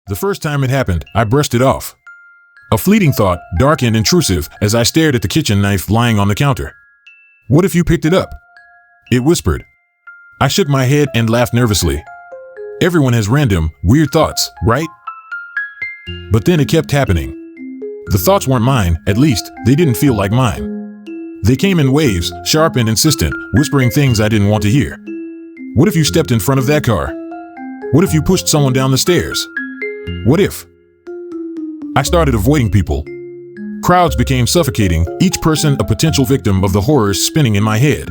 The first time it happened, I brushed it off. A fleeting thought, dark and intrusive, as I stared at the kitchen knife lying on the counter. What if you picked it up? It whispered. I shook my head and laughed nervously. Everyone has random, weird thoughts, right? But then it kept happening. The thoughts weren't mine, at least, they didn't feel like mine. They came in waves, sharp and insistent, whispering things I didn't want to hear. What if you stepped in front of that car? What if you pushed someone down the stairs? What if? I started avoiding people. Crowds became suffocating, each person a potential victim of the horrors spinning in my head.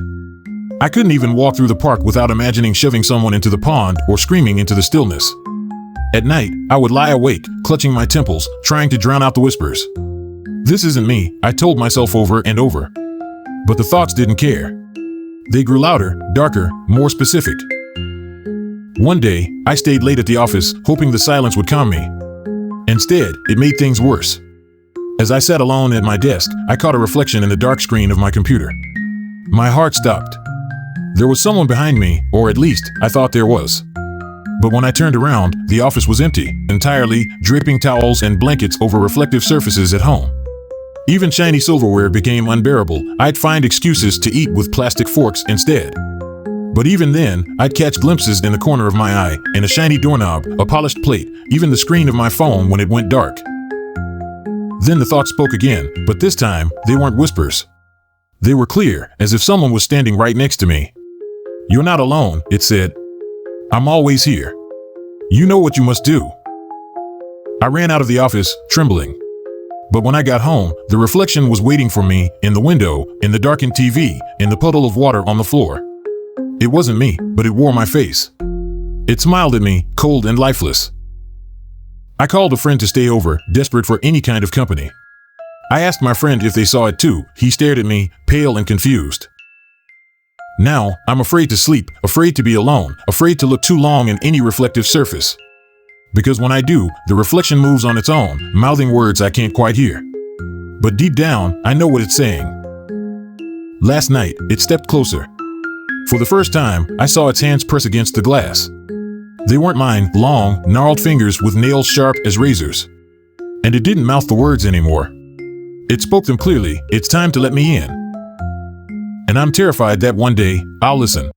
I couldn't even walk through the park without imagining shoving someone into the pond or screaming into the stillness. At night, I would lie awake, clutching my temples, trying to drown out the whispers. This isn't me, I told myself over and over. But the thoughts didn't care. They grew louder, darker, more specific. One day, I stayed late at the office, hoping the silence would calm me. Instead, it made things worse. As I sat alone at my desk, I caught a reflection in the dark screen of my computer. My heart stopped. There was someone behind me, or at least, I thought there was. But when I turned around, the office was empty, entirely, draping towels and blankets over reflective surfaces at home. Even shiny silverware became unbearable. I'd find excuses to eat with plastic forks instead. But even then, I'd catch glimpses in the corner of my eye, and a shiny doorknob, a polished plate, even the screen of my phone when it went dark. Then the thought spoke again, but this time, they weren't whispers. They were clear, as if someone was standing right next to me. You're not alone, it said. I'm always here. You know what you must do. I ran out of the office, trembling. But when I got home, the reflection was waiting for me, in the window, in the darkened TV, in the puddle of water on the floor. It wasn't me, but it wore my face. It smiled at me, cold and lifeless. I called a friend to stay over, desperate for any kind of company. I asked my friend if they saw it too. He stared at me, pale and confused. Now, I'm afraid to sleep, afraid to be alone, afraid to look too long in any reflective surface. Because when I do, the reflection moves on its own, mouthing words I can't quite hear. But deep down, I know what it's saying. Last night, it stepped closer. For the first time, I saw its hands press against the glass. They weren't mine, long, gnarled fingers with nails sharp as razors. And it didn't mouth the words anymore. It spoke them clearly, it's time to let me in. And I'm terrified that one day, I'll listen.